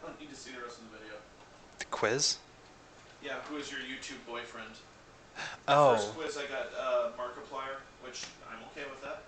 don't need to see the rest of the video. The quiz? Yeah, who is your YouTube boyfriend? The first Oh. quiz I got Markiplier, which I'm okay with that.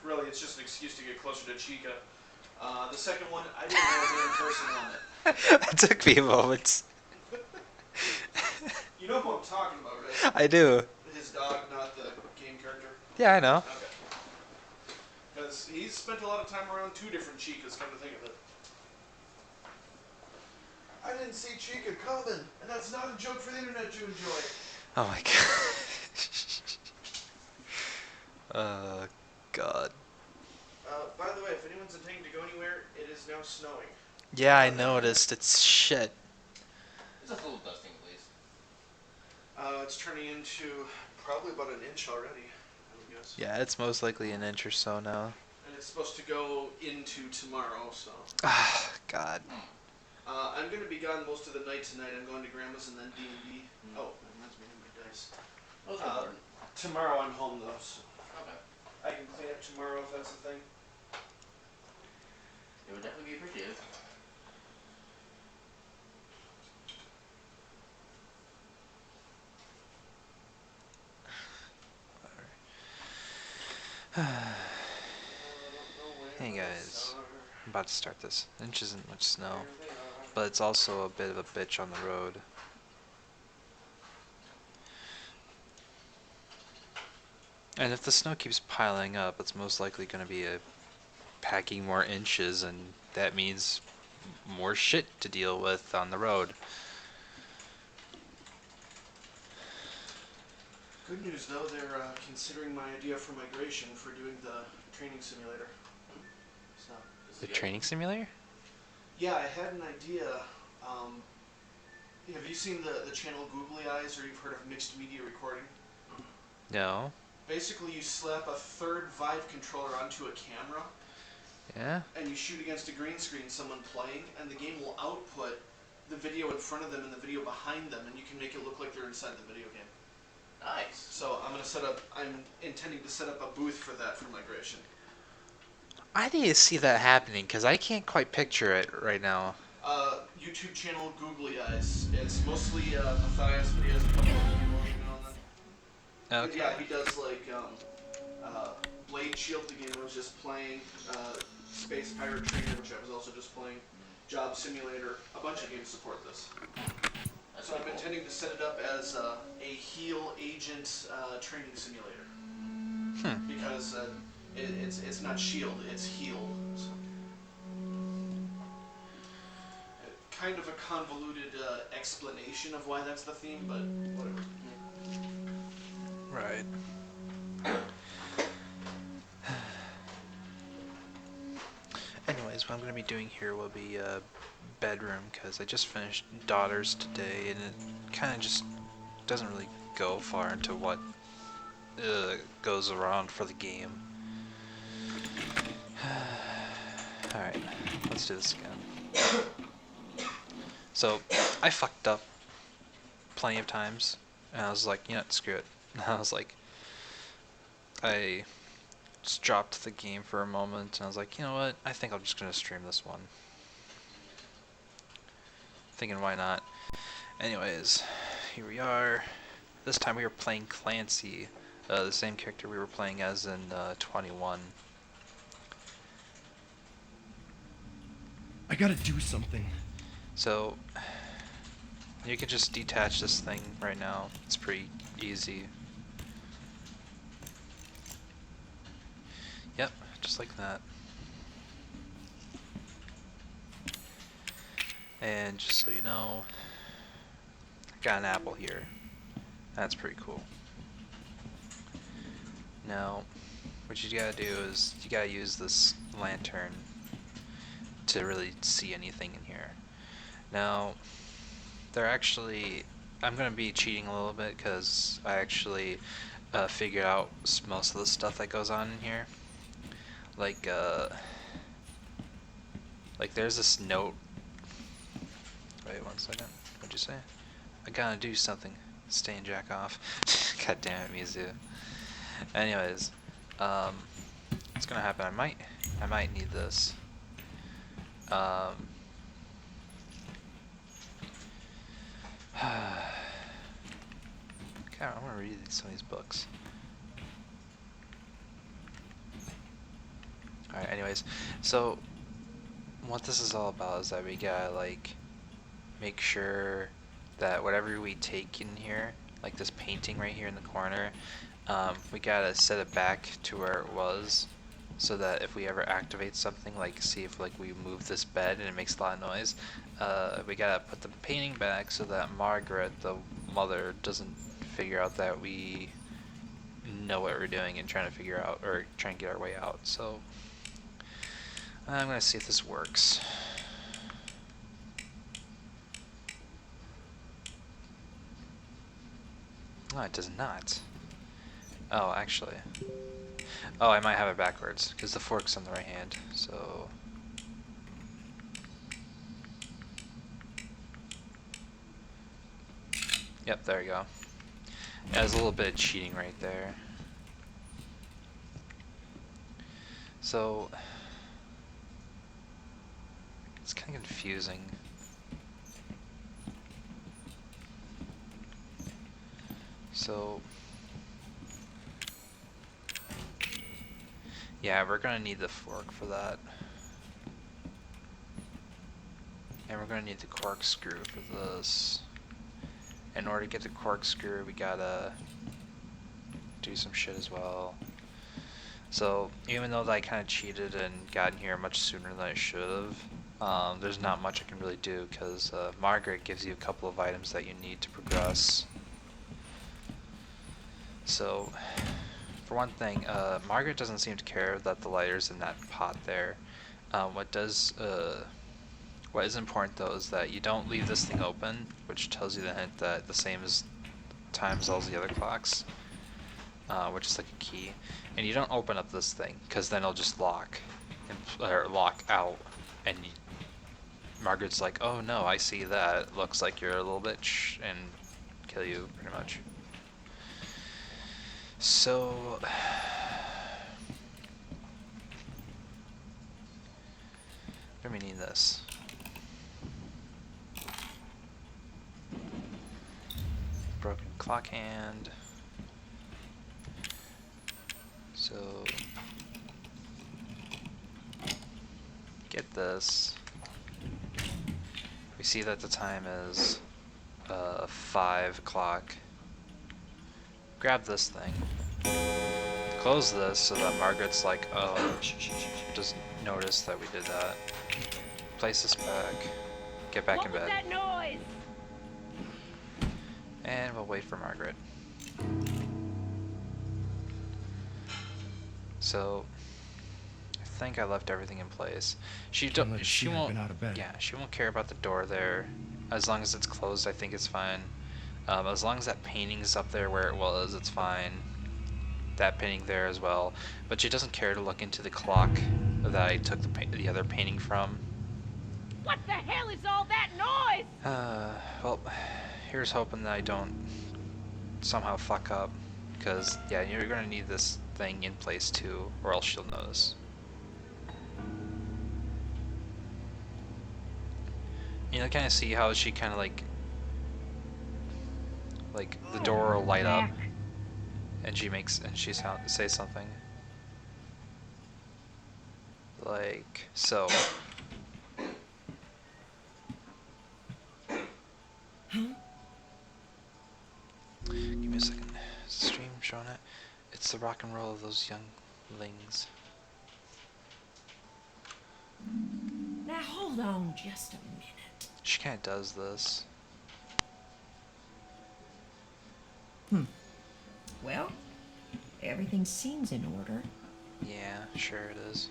Really, it's just an excuse to get closer to Chica. The second one, I didn't know a damn person on it. That took me a moment. You know who I'm talking about, right? I do. His dog, not the game character. Yeah, I know. Okay. Because he's spent a lot of time around 2 different Chicas, come to think of it. I didn't see Chica coming, and that's not a joke for the internet to enjoy. Oh my god. God. By the way, if anyone's intending to go anywhere, it is now snowing. Yeah, I noticed. It's shit. It's a little dusting at least. It's turning into probably about an inch already, I would guess. Yeah, it's most likely an inch or so now. And it's supposed to go into tomorrow, so. Ah, God. I'm going to be gone most of the night tonight. I'm going to Grandma's and then D&D. Oh, that reminds me of my dice. Those are important. Tomorrow I'm home, though, so Okay. I can clean up tomorrow if that's a thing. It would definitely be appreciated. Hey guys, I'm about to start this. Inch isn't much snow, but it's also a bit of a bitch on the road. And if the snow keeps piling up, it's most likely going to be packing more inches, and that means more shit to deal with on the road. Good news, though, they're considering my idea for migration for doing the training simulator. So. The training simulator? Yeah, I had an idea. Have you seen the channel Googly Eyes, or you've heard of mixed media recording? No. Basically, you slap a third Vive controller onto a camera, Yeah? and you shoot against a green screen, someone playing, and the game will output the video in front of them and the video behind them, and you can make it look like they're inside the video game. Nice. So I'm intending to set up a booth for that for migration. I need to see that happening, because I can't quite picture it right now. YouTube channel Googly Eyes. It's mostly Matthias, but he has a couple of people even on that. Okay. Yeah, he does like Blade Shield, the game I was just playing, Space Pirate Trainer, which I was also just playing, Job Simulator. A bunch of games support this. That's So I'm cool. intending to set it up as a heal agent training simulator. Because it's not shield, it's heal. So. Kind of a convoluted explanation of why that's the theme, but whatever. Right. Anyways, what I'm going to be doing here will be bedroom, because I just finished Daughters today, and it kind of just doesn't really go far into what goes around for the game. Alright, let's do this again. So, I fucked up plenty of times, and I was like, you know what, screw it. And I was like, I just dropped the game for a moment, and I was like, you know what, I think I'm just going to stream this one. Thinking, why not? Anyways, here we are. This time we were playing Clancy, the same character we were playing as in 21. I gotta do something. So, you can just detach this thing right now. It's pretty easy. Yep, just like that. And just so you know, I got an apple here. That's pretty cool. Now, what you gotta do is, you gotta use this lantern to really see anything in here. Now, they're actually, I'm gonna be cheating a little bit, because I actually figured out most of the stuff that goes on in here. Like there's this note. Wait 1 second. What'd you say? I gotta do something. Stay and jack off. God damn it, Mizu. Anyways, what's gonna happen? I might need this. God, I want to read some of these books. Alright, anyways, so what this is all about is that we gotta like make sure that whatever we take in here, like this painting right here in the corner, we gotta set it back to where it was, so that if we ever activate something, like see if like we move this bed and it makes a lot of noise, we gotta put the painting back so that Margaret, the mother, doesn't figure out that we know what we're doing and trying to figure out, or trying to get our way out. So I'm gonna see if this works. No, it does not. Oh, actually. Oh, I might have it backwards, because the fork's on the right hand, so... Yep, there you go. Yeah, there's a little bit of cheating right there. So... It's kind of confusing. So... Yeah, we're gonna need the fork for that. And we're gonna need the corkscrew for this. In order to get the corkscrew, we gotta do some shit as well. So, even though I kind of cheated and got in here much sooner than I should have, there's not much I can really do, because Margaret gives you a couple of items that you need to progress. So, for one thing, Margaret doesn't seem to care that the lighter's in that pot there. What is important though is that you don't leave this thing open, which tells you the hint that the same as time as all the other clocks, which is like a key. And you don't open up this thing, because then it'll just lock, or lock out, and Margaret's like, oh no, I see that, looks like you're a little bitch, and kill you, pretty much. So... let me need this. Broken clock hand. So get this. We see that the time is 5 o'clock. Grab this thing. Close this so that Margaret's like, oh, doesn't notice that we did that. Place this back. Get back in bed. What was that noise? And we'll wait for Margaret. So, I think I left everything in place. She won't. Yeah, she won't care about the door there, as long as it's closed. I think it's fine. As long as that painting's up there where it was, it's fine. That painting there as well. But she doesn't care to look into the clock that I took the other painting from. What the hell is all that noise? Well, here's hoping that I don't somehow fuck up, because yeah, you're gonna need this thing in place too, or else she'll notice. You know, kind of see how she kind of like the door will light up, and she says something like so. Give me a second. Is the stream showing it? It's the rock and roll of those younglings. Now hold on just a minute. She kind of does this. Well, everything seems in order. Yeah, sure it is.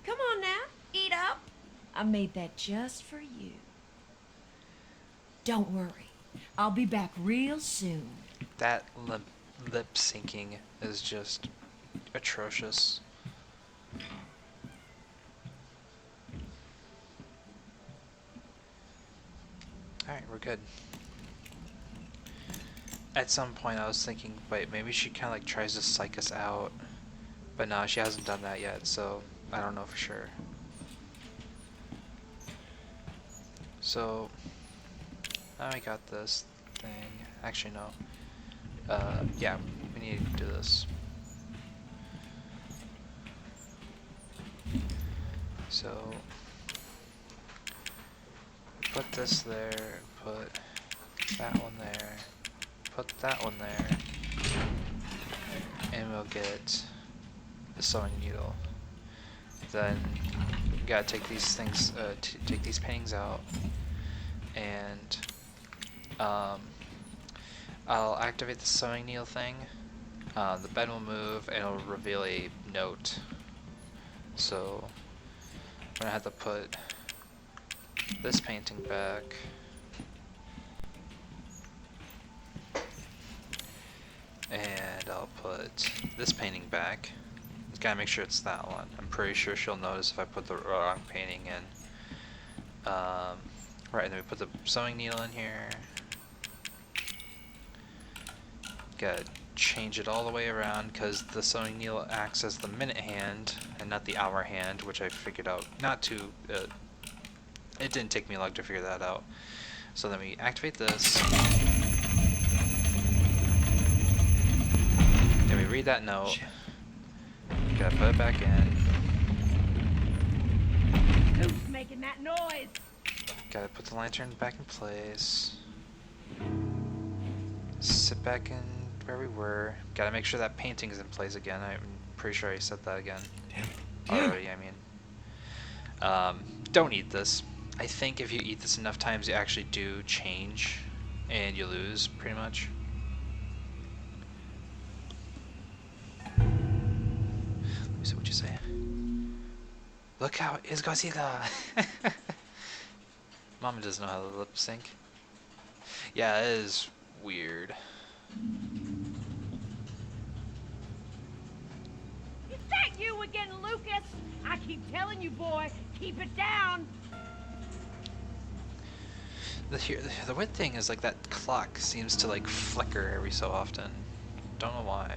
Come on now, eat up. I made that just for you. Don't worry, I'll be back real soon. That lip syncing is just atrocious. Alright, we're good. At some point I was thinking, wait, maybe she kind of like tries to psych us out But no, she hasn't done that yet, so I don't know for sure. So, now we got this thing. Actually, no. Yeah, we need to do this. So, put this there, put that one there, put that one there, and we'll get the sewing needle. Then we gotta take these things, take these paintings out, and I'll activate the sewing needle thing. The bed will move, and it'll reveal a note. So I'm gonna have to put this painting back. And I'll put this painting back. Just gotta make sure it's that one. I'm pretty sure she'll notice if I put the wrong painting in. Right, and then we put the sewing needle in here. Gotta change it all the way around because the sewing needle acts as the minute hand and not the hour hand, which I figured out not to. It didn't take me long to figure that out. So then we activate this. Then we read that note. Gotta put it back in. Who's making that noise? Gotta put the lantern back in place. Sit back in where we were. Gotta make sure that painting's in place again. I'm pretty sure I said that again. Already, I mean. Don't eat this. I think if you eat this enough times, you actually do change, and you lose, pretty much. Let me see what you say. Look how is Godzilla! Mama doesn't know how to lip sync. Yeah, it is weird. Is that you again, Lucas? I keep telling you, boy, keep it down. The weird thing is, like, that clock seems to, like, flicker every so often. Don't know why.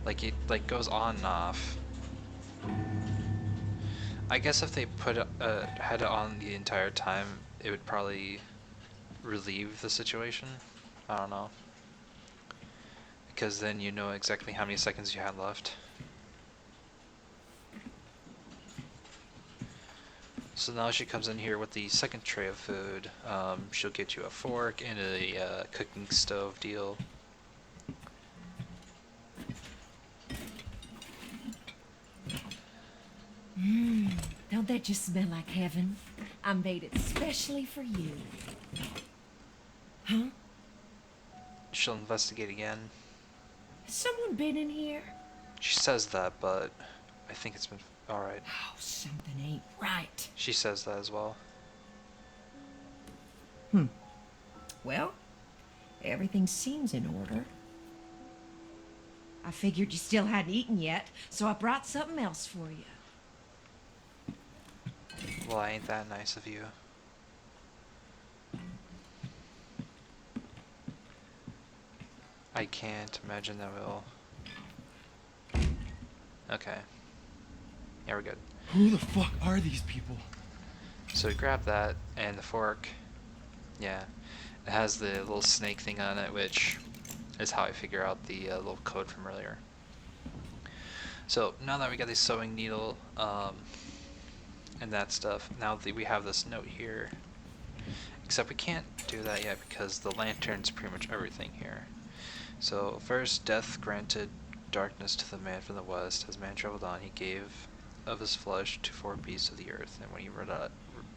Like, it, like, goes on and off. I guess if they put had it on the entire time, it would probably relieve the situation. I don't know. Because then you know exactly how many seconds you had left. So now she comes in here with the second tray of food. She'll get you a fork and a cooking stove deal. Don't that just smell like heaven? I made it specially for you. Huh? She'll investigate again. Has someone been in here? She says that, but I think it's been alright. Oh, something ain't right. She says that as well. Well, everything seems in order. I figured you still hadn't eaten yet, so I brought something else for you. Well, ain't that nice of you. I can't imagine that will. Okay. Yeah, we're good. Who the fuck are these people? So we grab that and the fork. Yeah. It has the little snake thing on it, which is how I figure out the little code from earlier. So now that we got the sewing needle and that stuff, now that we have this note here. Except we can't do that yet because the lantern's pretty much everything here. So first, death granted darkness to the man from the west. As man traveled on, he gave of his flesh to 4 beasts of the earth, and when he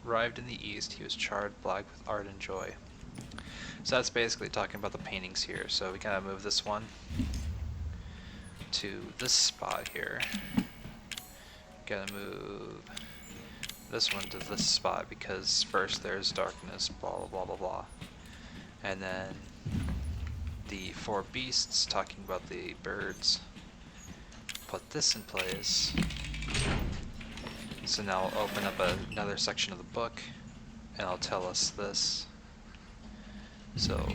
arrived in the east, he was charred black with ardent joy. So that's basically talking about the paintings here. So we gotta move this one to this spot here. Gotta move this one to this spot because first there's darkness, blah blah blah blah blah, and then the 4 beasts talking about the birds. Put this in place. So now I'll open up another section of the book and I'll tell us this. So